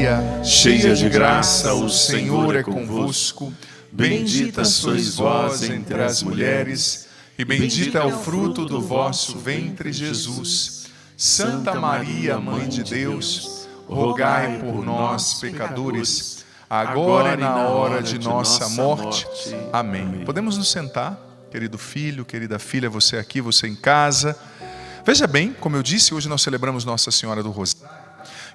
Maria, cheia de graça, o Senhor é convosco. Bendita sois vós entre as mulheres, e bendito é o fruto do vosso ventre, Jesus. Santa Maria, Mãe de Deus, rogai por nós, pecadores, agora e na hora de nossa morte. Amém. Podemos nos sentar, querido filho, querida filha, você aqui, você em casa. Veja bem, como eu disse, hoje nós celebramos Nossa Senhora do Rosário.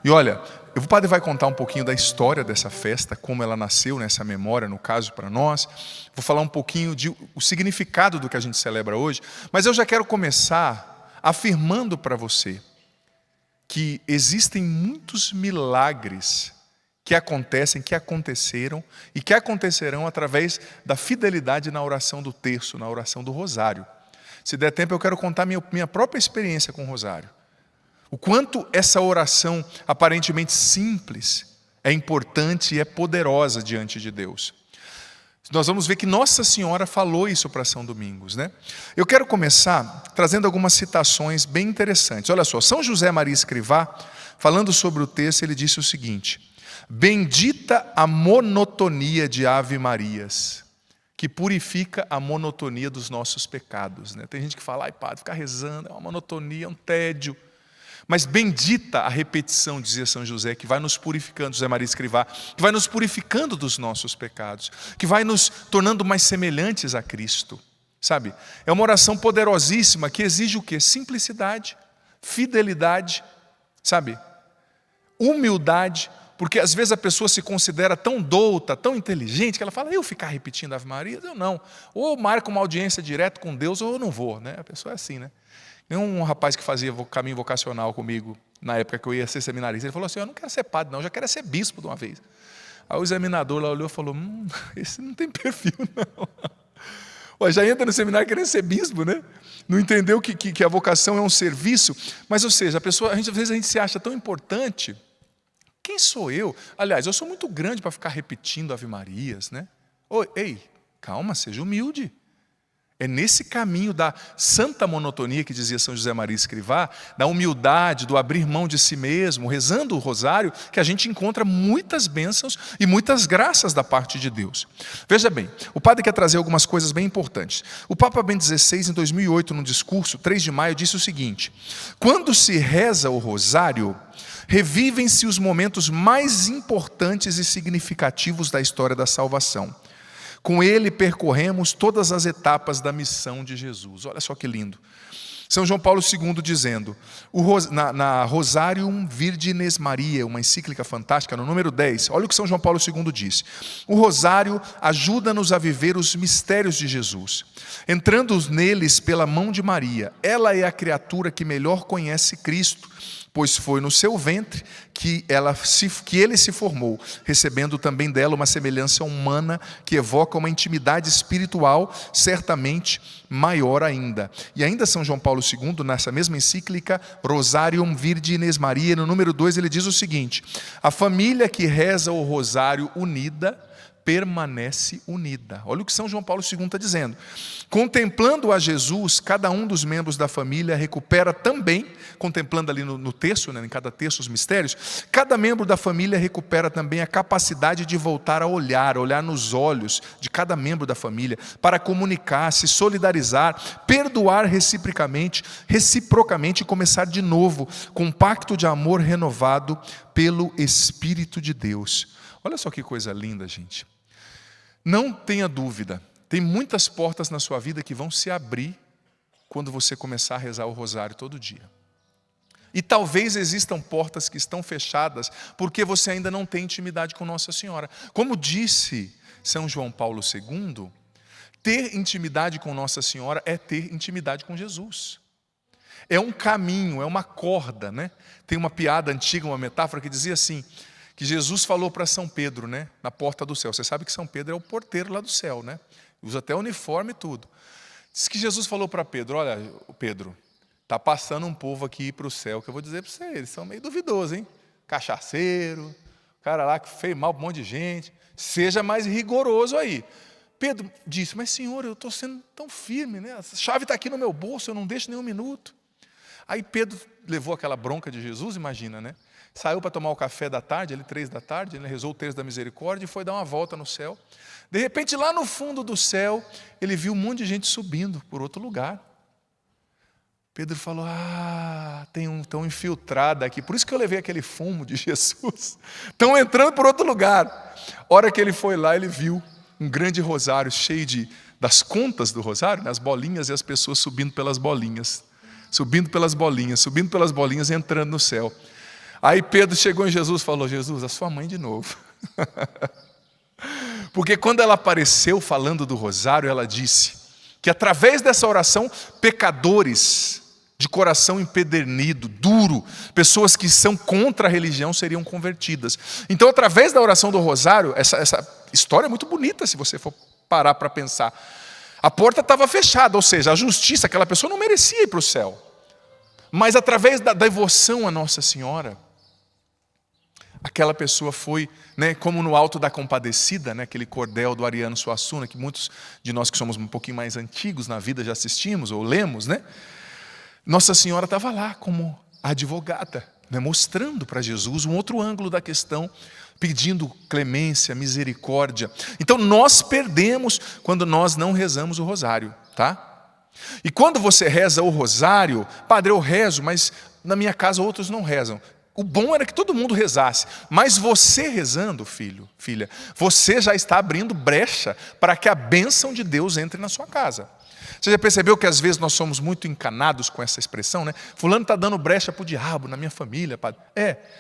E olha, o padre vai contar um pouquinho da história dessa festa, como ela nasceu nessa memória, no caso para nós. Vou falar um pouquinho o significado do que a gente celebra hoje. Mas eu já quero começar afirmando para você que existem muitos milagres que acontecem, que aconteceram e que acontecerão através da fidelidade na oração do terço, na oração do rosário. Se der tempo, eu quero contar minha própria experiência com o rosário. O quanto essa oração aparentemente simples é importante e é poderosa diante de Deus. Nós vamos ver que Nossa Senhora falou isso para São Domingos, né? Eu quero começar trazendo algumas citações bem interessantes. Olha só, São José Maria Escrivá, falando sobre o texto, ele disse o seguinte: bendita a monotonia de Ave Marias, que purifica a monotonia dos nossos pecados, né? Tem gente que fala, ai padre, ficar rezando é uma monotonia, é um tédio. Mas bendita a repetição, dizia São José, que vai nos purificando, José Maria Escrivá, que vai nos purificando dos nossos pecados, que vai nos tornando mais semelhantes a Cristo, sabe? É uma oração poderosíssima que exige o quê? Simplicidade, fidelidade, sabe? Humildade, porque às vezes a pessoa se considera tão douta, tão inteligente, que ela fala, eu ficar repetindo Ave Maria? Eu não. Ou marco uma audiência direto com Deus, ou eu não vou, né? A pessoa é assim, né? Tem um rapaz que fazia caminho vocacional comigo, na época que eu ia ser seminarista, ele falou assim, eu não quero ser padre não, eu já quero ser bispo de uma vez. Aí o examinador lá olhou e falou, esse não tem perfil não. Ué, já entra no seminário querendo ser bispo, né? Não entendeu que a vocação é um serviço, mas ou seja, às vezes a gente se acha tão importante, quem sou eu? Aliás, eu sou muito grande para ficar repetindo Ave Marias, né? Ei, calma, seja humilde. É nesse caminho da santa monotonia que dizia São José Maria Escrivá, da humildade, do abrir mão de si mesmo, rezando o rosário, que a gente encontra muitas bênçãos e muitas graças da parte de Deus. Veja bem, o padre quer trazer algumas coisas bem importantes. O Papa Bento XVI, em 2008, num discurso, 3 de maio, disse o seguinte: quando se reza o rosário, revivem-se os momentos mais importantes e significativos da história da salvação. Com ele percorremos todas as etapas da missão de Jesus. Olha só que lindo. São João Paulo II dizendo, na Rosarium Virgines Maria, uma encíclica fantástica, no número 10, olha o que São João Paulo II disse. O rosário ajuda-nos a viver os mistérios de Jesus, entrando neles pela mão de Maria. Ela é a criatura que melhor conhece Cristo, pois foi no seu ventre que ele se formou, recebendo também dela uma semelhança humana que evoca uma intimidade espiritual certamente maior ainda. E ainda São João Paulo II, nessa mesma encíclica, Rosarium Virgines Maria, no número 2, ele diz o seguinte: a família que reza o rosário unida, permanece unida. Olha o que São João Paulo II está dizendo. Contemplando a Jesus, cada um dos membros da família recupera também, contemplando ali no texto, né, em cada texto os mistérios, cada membro da família recupera também a capacidade de voltar a olhar nos olhos de cada membro da família, para comunicar, se solidarizar, perdoar reciprocamente e começar de novo, com um pacto de amor renovado pelo Espírito de Deus. Olha só que coisa linda, gente. Não tenha dúvida, tem muitas portas na sua vida que vão se abrir quando você começar a rezar o rosário todo dia. E talvez existam portas que estão fechadas porque você ainda não tem intimidade com Nossa Senhora. Como disse São João Paulo II, ter intimidade com Nossa Senhora é ter intimidade com Jesus. É um caminho, é uma corda, né? Tem uma piada antiga, uma metáfora que dizia assim, que Jesus falou para São Pedro, né, na porta do céu. Você sabe que São Pedro é o porteiro lá do céu, né? Usa até uniforme e tudo. Diz que Jesus falou para Pedro, olha, Pedro, está passando um povo aqui para o céu, que eu vou dizer para você, eles são meio duvidosos, hein? Cachaceiro, cara lá que fez mal para um monte de gente, seja mais rigoroso aí. Pedro disse, mas Senhor, eu estou sendo tão firme, né? A chave está aqui no meu bolso, eu não deixo nem um minuto. Aí Pedro levou aquela bronca de Jesus, imagina, né? Saiu para tomar o café da tarde, 3 da tarde, ele rezou o terço da misericórdia e foi dar uma volta no céu. De repente, lá no fundo do céu, ele viu um monte de gente subindo por outro lugar. Pedro falou, estão infiltrados aqui, por isso que eu levei aquele fumo de Jesus. Estão entrando por outro lugar. A hora que ele foi lá, ele viu um grande rosário cheio das contas do rosário, né, as bolinhas e as pessoas subindo pelas bolinhas. Subindo pelas bolinhas, entrando no céu. Aí Pedro chegou em Jesus e falou, Jesus, a sua mãe de novo. Porque quando ela apareceu falando do rosário, ela disse que através dessa oração, pecadores de coração empedernido, duro, pessoas que são contra a religião seriam convertidas. Então, através da oração do rosário, essa história é muito bonita se você for parar para pensar. A porta estava fechada, ou seja, a justiça, aquela pessoa não merecia ir para o céu. Mas através da devoção a Nossa Senhora, aquela pessoa foi, né, como no Alto da Compadecida, né, aquele cordel do Ariano Suassuna, que muitos de nós que somos um pouquinho mais antigos na vida já assistimos ou lemos, né? Nossa Senhora estava lá como advogada, né, mostrando para Jesus um outro ângulo da questão, pedindo clemência, misericórdia. Então nós perdemos quando nós não rezamos o rosário, tá? E quando você reza o rosário, padre, eu rezo, mas na minha casa outros não rezam. O bom era que todo mundo rezasse, mas você rezando, filho, filha, você já está abrindo brecha para que a bênção de Deus entre na sua casa. Você já percebeu que às vezes nós somos muito encanados com essa expressão, né? Fulano está dando brecha para o diabo na minha família, padre.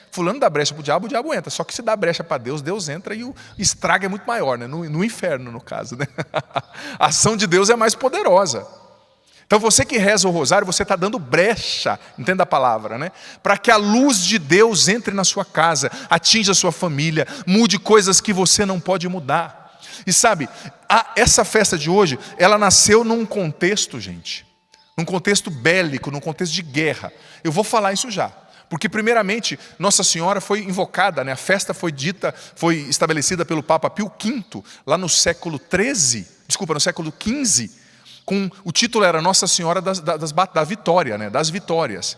Fulano dá brecha para o diabo entra. Só que se dá brecha para Deus, Deus entra e o estrago é muito maior, né? No inferno, no caso, né? A ação de Deus é mais poderosa. Então você que reza o rosário, você está dando brecha, entenda a palavra, né? Para que a luz de Deus entre na sua casa, atinja a sua família, mude coisas que você não pode mudar. E sabe, essa festa de hoje, ela nasceu num contexto, gente, num contexto bélico, num contexto de guerra. Eu vou falar isso já. Porque primeiramente, Nossa Senhora foi invocada, né? A festa foi estabelecida pelo Papa Pio V, lá no século XV, o título era Nossa Senhora da Vitória, né? Das Vitórias.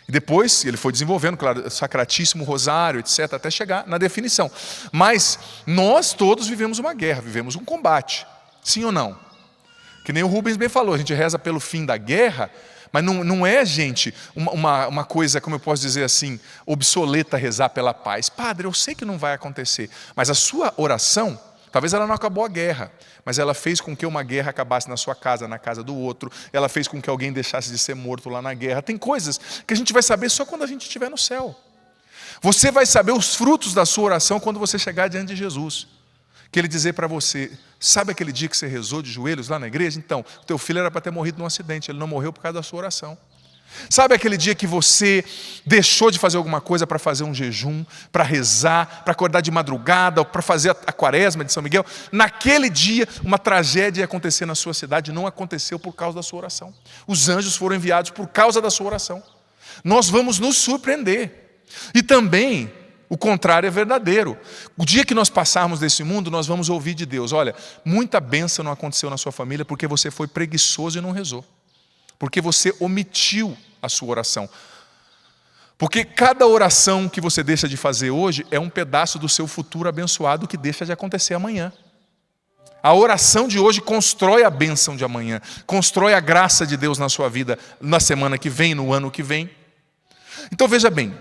E depois ele foi desenvolvendo, claro, Sacratíssimo Rosário, etc., até chegar na definição. Mas nós todos vivemos uma guerra, vivemos um combate. Sim ou não? Que nem o Rubens bem falou, a gente reza pelo fim da guerra, mas não é, gente, uma coisa, como eu posso dizer assim, obsoleta rezar pela paz. Padre, eu sei que não vai acontecer, mas a sua oração, talvez ela não acabou a guerra, mas ela fez com que uma guerra acabasse na sua casa, na casa do outro. Ela fez com que alguém deixasse de ser morto lá na guerra. Tem coisas que a gente vai saber só quando a gente estiver no céu. Você vai saber os frutos da sua oração quando você chegar diante de Jesus. Que Ele dizer para você, sabe aquele dia que você rezou de joelhos lá na igreja? Então, o teu filho era para ter morrido num acidente, ele não morreu por causa da sua oração. Sabe aquele dia que você deixou de fazer alguma coisa para fazer um jejum, para rezar, para acordar de madrugada, para fazer a quaresma de São Miguel? Naquele dia, uma tragédia ia acontecer na sua cidade, não aconteceu por causa da sua oração. Os anjos foram enviados por causa da sua oração. Nós vamos nos surpreender. E também, o contrário é verdadeiro. O dia que nós passarmos desse mundo, nós vamos ouvir de Deus, olha, muita bênção não aconteceu na sua família porque você foi preguiçoso e não rezou. Porque você omitiu a sua oração. Porque cada oração que você deixa de fazer hoje é um pedaço do seu futuro abençoado que deixa de acontecer amanhã. A oração de hoje constrói a bênção de amanhã, constrói a graça de Deus na sua vida na semana que vem, no ano que vem. Então veja bem,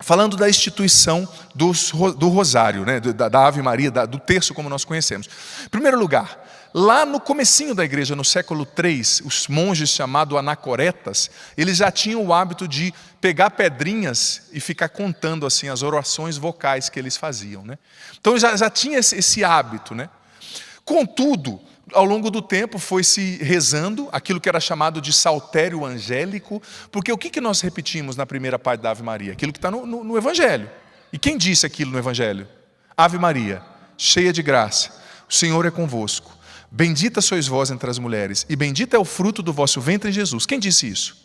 falando da instituição do rosário, né, da Ave Maria, do terço como nós conhecemos. Em primeiro lugar, lá no comecinho da igreja, no século III, os monges chamados anacoretas, eles já tinham o hábito de pegar pedrinhas e ficar contando assim as orações vocais que eles faziam, né? Então já tinha esse hábito, né? Contudo, ao longo do tempo foi se rezando aquilo que era chamado de saltério angélico, porque o que nós repetimos na primeira parte da Ave Maria? Aquilo que está no Evangelho. E quem disse aquilo no Evangelho? Ave Maria, cheia de graça, o Senhor é convosco. Bendita sois vós entre as mulheres, e bendito é o fruto do vosso ventre, Jesus. Quem disse isso?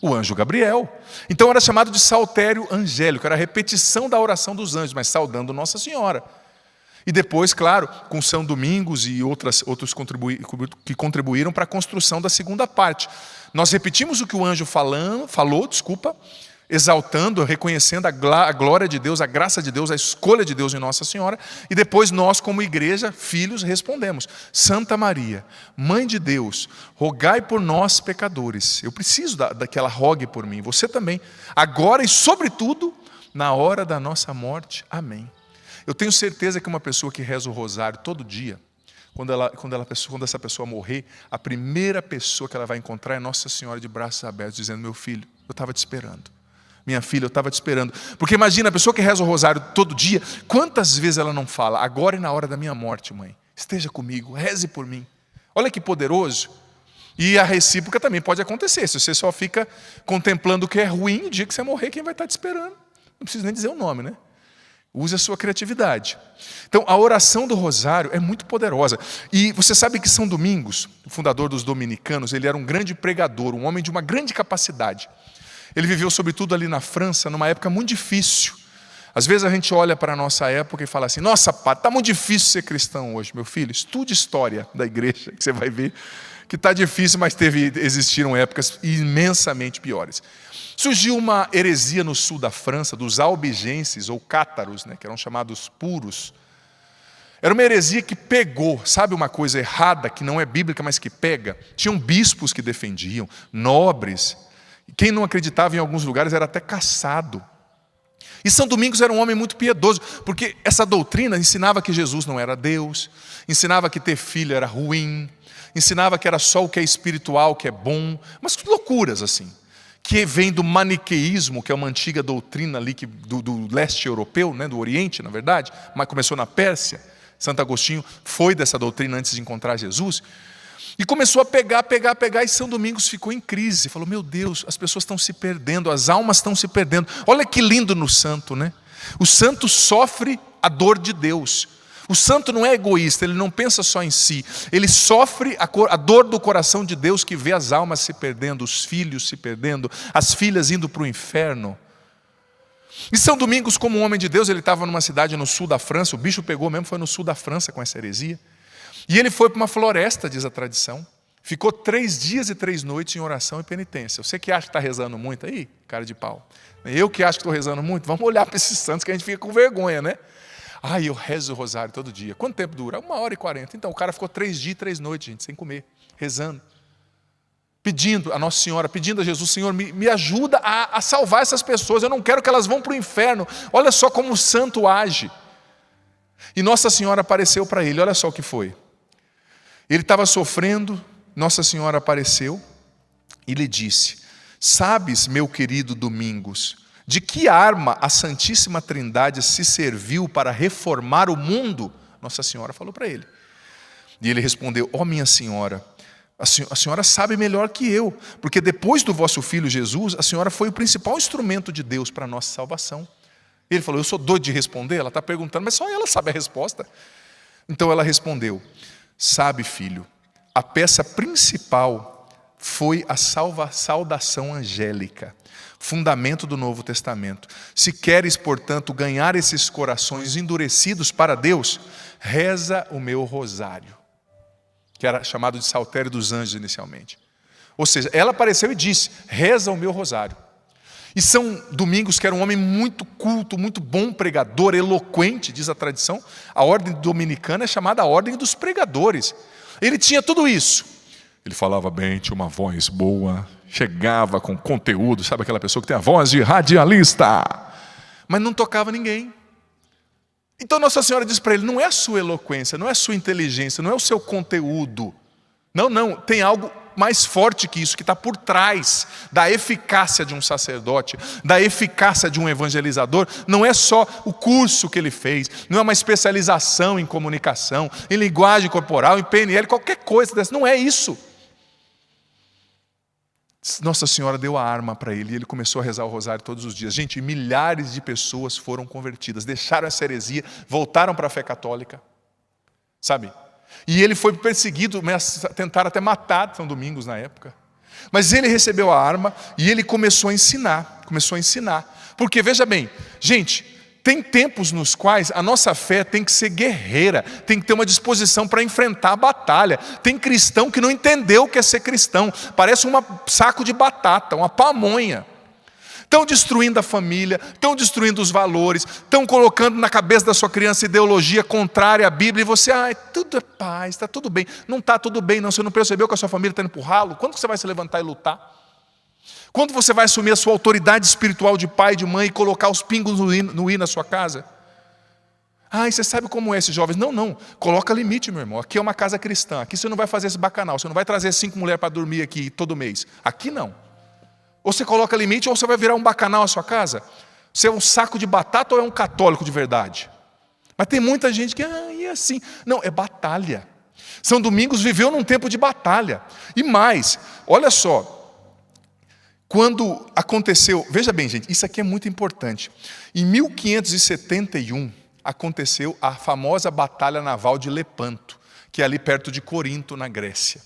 O anjo Gabriel. Então era chamado de saltério angélico, era a repetição da oração dos anjos, mas saudando Nossa Senhora. E depois, claro, com São Domingos e outros que contribuíram para a construção da segunda parte. Nós repetimos o que o anjo falou, exaltando, reconhecendo a glória de Deus, a graça de Deus, a escolha de Deus em Nossa Senhora. E depois nós, como igreja, filhos, respondemos: Santa Maria, Mãe de Deus, rogai por nós pecadores. Eu preciso que ela rogue por mim, você também, agora e sobretudo na hora da nossa morte. Amém. Eu tenho certeza que uma pessoa que reza o rosário todo dia, quando essa pessoa morrer, a primeira pessoa que ela vai encontrar é Nossa Senhora de braços abertos, dizendo: meu filho, eu estava te esperando. Minha filha, eu estava te esperando. Porque imagina, a pessoa que reza o rosário todo dia, quantas vezes ela não fala: agora e na hora da minha morte, mãe, esteja comigo, reze por mim. Olha que poderoso. E a recíproca também pode acontecer. Se você só fica contemplando o que é ruim, o dia que você morrer, quem vai estar te esperando? Não preciso nem dizer o nome, né? Use a sua criatividade. Então, a oração do rosário é muito poderosa. E você sabe que São Domingos, o fundador dos dominicanos, ele era um grande pregador, um homem de uma grande capacidade. Ele viveu sobretudo ali na França, numa época muito difícil. Às vezes a gente olha para a nossa época e fala assim: nossa, pá, está muito difícil ser cristão hoje. Meu filho, estude história da igreja, que você vai ver que está difícil, mas existiram épocas imensamente piores. Surgiu uma heresia no sul da França, dos albigenses ou cátaros, né, que eram chamados puros. Era uma heresia que pegou, sabe uma coisa errada, que não é bíblica, mas que pega? Tinham bispos que defendiam, nobres. Quem não acreditava em alguns lugares era até caçado. E São Domingos era um homem muito piedoso, porque essa doutrina ensinava que Jesus não era Deus, ensinava que ter filho era ruim, ensinava que era só o que é espiritual, que é bom, mas loucuras assim, que vem do maniqueísmo, que é uma antiga doutrina ali do leste europeu, né, do Oriente, na verdade, mas começou na Pérsia. Santo Agostinho foi dessa doutrina antes de encontrar Jesus. E começou a pegar, e São Domingos ficou em crise. Falou: meu Deus, as pessoas estão se perdendo, as almas estão se perdendo. Olha que lindo no santo, né? O santo sofre a dor de Deus. O santo não é egoísta, ele não pensa só em si. Ele sofre a dor do coração de Deus, que vê as almas se perdendo, os filhos se perdendo, as filhas indo para o inferno. E São Domingos, como um homem de Deus, ele estava numa cidade no sul da França. O bicho pegou mesmo, foi no sul da França com essa heresia. E ele foi para uma floresta, diz a tradição. Ficou 3 dias e 3 noites em oração e penitência. Você que acha que está rezando muito aí, cara de pau. Eu que acho que estou rezando muito, vamos olhar para esses santos que a gente fica com vergonha, né? Eu rezo o rosário todo dia. Quanto tempo dura? 1h40. Então o cara ficou 3 dias e 3 noites, gente, sem comer, rezando. Pedindo a Nossa Senhora, pedindo a Jesus: Senhor, me ajuda a salvar essas pessoas. Eu não quero que elas vão para o inferno. Olha só como o santo age. E Nossa Senhora apareceu para ele. Olha só o que foi. Ele estava sofrendo, Nossa Senhora apareceu e lhe disse: sabes, meu querido Domingos, de que arma a Santíssima Trindade se serviu para reformar o mundo? Nossa Senhora falou para ele. E ele respondeu: minha senhora, a senhora sabe melhor que eu, porque depois do vosso filho Jesus, a senhora foi o principal instrumento de Deus para a nossa salvação. Ele falou: eu sou doido de responder? Ela está perguntando, mas só ela sabe a resposta. Então ela respondeu: sabe, filho, a peça principal foi a saudação angélica, fundamento do Novo Testamento. Se queres, portanto, ganhar esses corações endurecidos para Deus, reza o meu rosário, que era chamado de Saltério dos Anjos inicialmente. Ou seja, ela apareceu e disse: reza o meu rosário. E São Domingos, que era um homem muito culto, muito bom pregador, eloquente, diz a tradição, a ordem dominicana é chamada a ordem dos pregadores. Ele tinha tudo isso. Ele falava bem, tinha uma voz boa, chegava com conteúdo, sabe aquela pessoa que tem a voz de radialista, mas não tocava ninguém. Então Nossa Senhora diz para ele: não é a sua eloquência, não é a sua inteligência, não é o seu conteúdo. Não, tem algo mais forte que isso, que está por trás da eficácia de um sacerdote, da eficácia de um evangelizador. Não é só o curso que ele fez, não é uma especialização em comunicação, em linguagem corporal, em PNL, qualquer coisa dessa, não é isso. Nossa Senhora deu a arma para ele e ele começou a rezar o rosário todos os dias. Gente, milhares de pessoas foram convertidas, deixaram essa heresia, voltaram para a fé católica, sabe? E ele foi perseguido, tentaram até matar São Domingos na época. Mas ele recebeu a arma e ele começou a ensinar. Porque veja bem, gente, tem tempos nos quais a nossa fé tem que ser guerreira, tem que ter uma disposição para enfrentar a batalha. Tem cristão que não entendeu o que é ser cristão, parece um saco de batata, uma pamonha. estão destruindo a família, estão destruindo os valores, estão colocando na cabeça da sua criança ideologia contrária à Bíblia, e você, tudo é paz, está tudo bem. Não está tudo bem não, você não percebeu que a sua família está indo para o ralo? Quando você vai se levantar e lutar? Quando você vai assumir a sua autoridade espiritual de pai e de mãe e colocar os pingos no i na sua casa? E você sabe como é esses jovens? Não, coloca limite, meu irmão. Aqui é uma casa cristã, aqui você não vai fazer esse bacanal, você não vai trazer 5 mulheres para dormir aqui todo mês. Aqui não. Ou você coloca limite ou você vai virar um bacanal a sua casa. Você é um saco de batata ou é um católico de verdade? Mas tem muita gente que, é assim. Não, é batalha. São Domingos viveu num tempo de batalha. E mais, olha só. Quando aconteceu, veja bem, gente, isso aqui é muito importante. Em 1571, aconteceu a famosa Batalha Naval de Lepanto, que é ali perto de Corinto, na Grécia.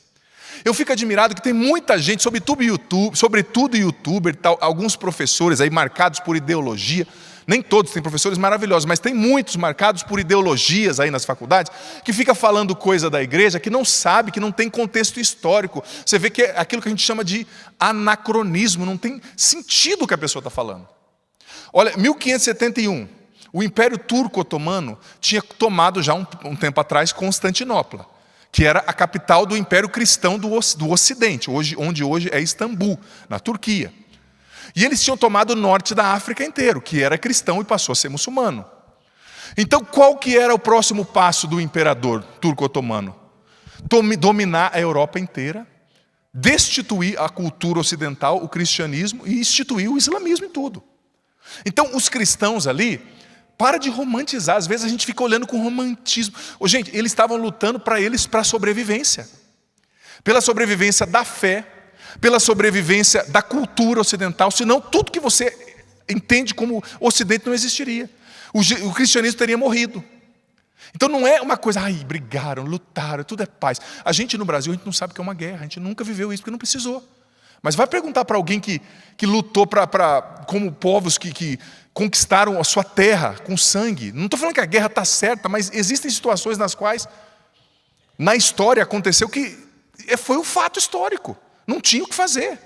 Eu fico admirado que tem muita gente, sobretudo youtuber, alguns professores aí marcados por ideologia, nem todos, tem professores maravilhosos, mas tem muitos marcados por ideologias aí nas faculdades, que fica falando coisa da igreja que não sabe, que não tem contexto histórico. Você vê que é aquilo que a gente chama de anacronismo, não tem sentido o que a pessoa está falando. Olha, 1571, o Império Turco Otomano tinha tomado já um tempo atrás Constantinopla, que era a capital do Império Cristão do Ocidente, onde hoje é Istambul, na Turquia. E eles tinham tomado o norte da África inteiro, que era cristão e passou a ser muçulmano. Então, qual que era o próximo passo do imperador turco-otomano? Dominar a Europa inteira, destituir a cultura ocidental, o cristianismo, e instituir o islamismo em tudo. Então, os cristãos ali, para de romantizar, às vezes a gente fica olhando com romantismo. Gente, eles estavam lutando para a sobrevivência. Pela sobrevivência da fé, pela sobrevivência da cultura ocidental, senão tudo que você entende como Ocidente não existiria. O cristianismo teria morrido. Então não é uma coisa, brigaram, lutaram, tudo é paz. A gente no Brasil, a gente não sabe o que é uma guerra, a gente nunca viveu isso, porque não precisou. Mas vai perguntar para alguém que lutou como povos que conquistaram a sua terra com sangue. Não estou falando que a guerra está certa, mas existem situações nas quais, na história, aconteceu que foi um fato histórico. Não tinha o que fazer.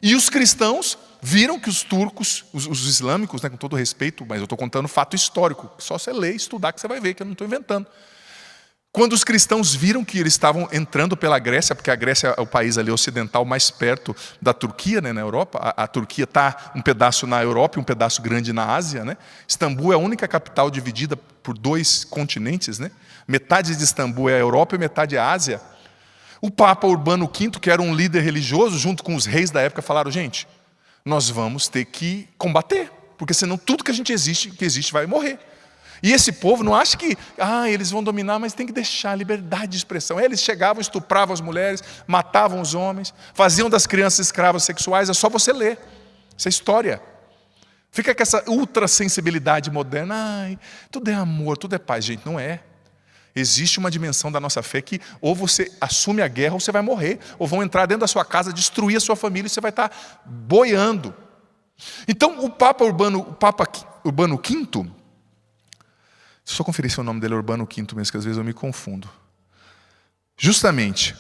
E os cristãos viram que os turcos, os islâmicos, com todo respeito, mas eu estou contando fato histórico, só você ler e estudar que você vai ver, que eu não estou inventando. Quando os cristãos viram que eles estavam entrando pela Grécia, porque a Grécia é o país ali ocidental mais perto da Turquia, né, na Europa, a Turquia está um pedaço na Europa e um pedaço grande na Ásia, né? Istambul é a única capital dividida por 2 continentes, né? Metade de Istambul é a Europa e metade é a Ásia. O Papa Urbano V, que era um líder religioso, junto com os reis da época, falaram, gente, nós vamos ter que combater, porque senão tudo que existe vai morrer. E esse povo não acha que, eles vão dominar, mas tem que deixar a liberdade de expressão. Eles chegavam, estupravam as mulheres, matavam os homens, faziam das crianças escravas sexuais, é só você ler. Isso é história. Fica com essa ultra-sensibilidade moderna, tudo é amor, tudo é paz. Gente, não é. Existe uma dimensão da nossa fé que ou você assume a guerra ou você vai morrer, ou vão entrar dentro da sua casa, destruir a sua família e você vai estar boiando. Então o Papa Urbano V, deixa eu só conferir se o nome dele é Urbano V mesmo, que às vezes eu me confundo. Justamente,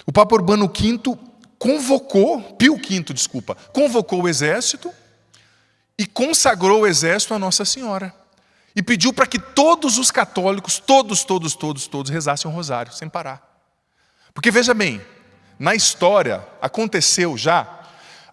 o Papa Urbano V Pio V, convocou o exército e consagrou o exército a Nossa Senhora. E pediu para que todos os católicos, todos rezassem o rosário, sem parar. Porque veja bem, na história aconteceu já,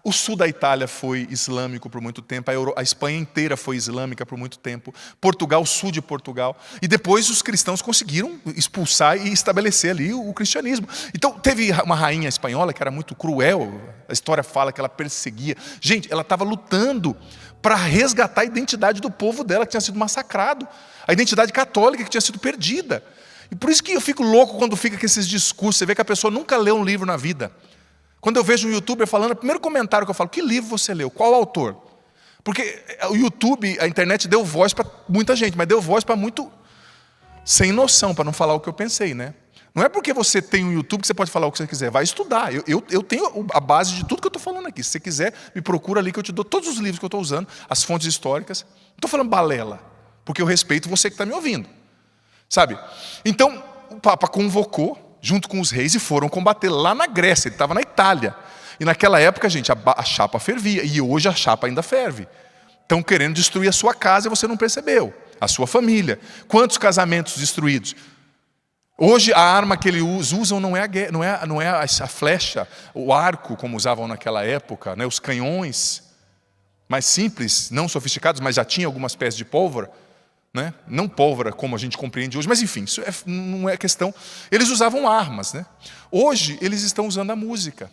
o sul da Itália foi islâmico por muito tempo, a Espanha inteira foi islâmica por muito tempo, Portugal, sul de Portugal, e depois os cristãos conseguiram expulsar e estabelecer ali o cristianismo. Então teve uma rainha espanhola que era muito cruel, a história fala que ela perseguia. Gente, ela estava lutando para resgatar a identidade do povo dela que tinha sido massacrado, a identidade católica que tinha sido perdida. E por isso que eu fico louco quando fica com esses discursos, você vê que a pessoa nunca leu um livro na vida. Quando eu vejo um youtuber falando, o primeiro comentário que eu falo, que livro você leu? Qual autor? Porque o YouTube, a internet deu voz para muita gente, mas deu voz para muito sem noção, para não falar o que eu pensei, né? Não é porque você tem um YouTube que você pode falar o que você quiser, vai estudar. Eu tenho a base de tudo que eu estou falando aqui. Se você quiser, me procura ali que eu te dou todos os livros que eu estou usando, as fontes históricas. Não estou falando balela, porque eu respeito você que está me ouvindo. Sabe? Então, o Papa convocou junto com os reis, e foram combater lá na Grécia. Ele estava na Itália. E naquela época, gente, a chapa fervia. E hoje a chapa ainda ferve. Estão querendo destruir a sua casa e você não percebeu. A sua família. Quantos casamentos destruídos? Hoje a arma que eles usam não é a flecha, o arco, como usavam naquela época, né? Os canhões mais simples, não sofisticados, mas já tinha algumas peças de pólvora. Né? Não pólvora como a gente compreende hoje, mas enfim, isso não é questão. Eles usavam armas, né? Hoje eles estão usando a música.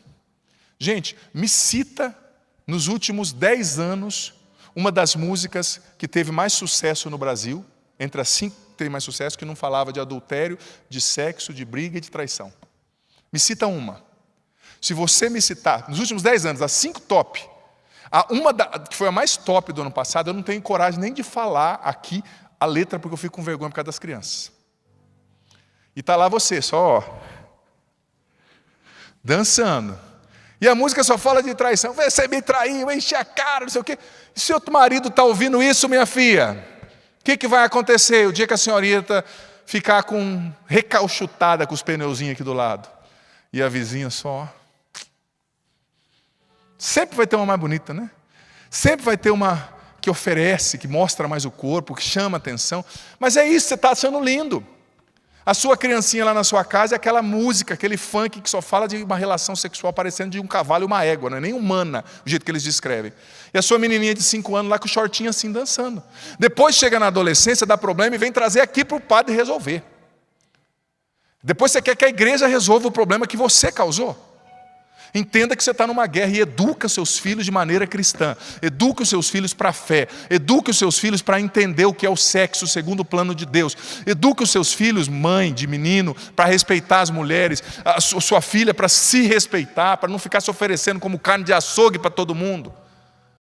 Gente, me cita nos últimos 10 anos uma das músicas que teve mais sucesso no Brasil, entre as 5 que teve mais sucesso, que não falava de adultério, de sexo, de briga e de traição. Me cita uma. Se você me citar, nos últimos 10 anos, as 5 top, que foi a mais top do ano passado, eu não tenho coragem nem de falar aqui a letra, porque eu fico com vergonha por causa das crianças. E está lá você, só dançando. E a música só fala de traição. Você me traiu, enche a cara, não sei o quê. E se outro marido está ouvindo isso, minha filha, o que vai acontecer o dia que a senhorita ficar recalchutada com os pneuzinhos aqui do lado? E a vizinha só. Sempre vai ter uma mais bonita, né? Sempre vai ter uma que oferece, que mostra mais o corpo, que chama atenção. Mas é isso, você está achando lindo. A sua criancinha lá na sua casa é aquela música, aquele funk que só fala de uma relação sexual parecendo de um cavalo e uma égua, não é nem humana, o jeito que eles descrevem. E a sua menininha de 5 anos lá com o shortinho assim dançando. Depois chega na adolescência, dá problema e vem trazer aqui para o padre resolver. Depois você quer que a igreja resolva o problema que você causou. Entenda que você está numa guerra e educa seus filhos de maneira cristã. Educa os seus filhos para a fé. Educa os seus filhos para entender o que é o sexo segundo o plano de Deus. Educa os seus filhos, mãe de menino, para respeitar as mulheres. A sua filha para se respeitar, para não ficar se oferecendo como carne de açougue para todo mundo.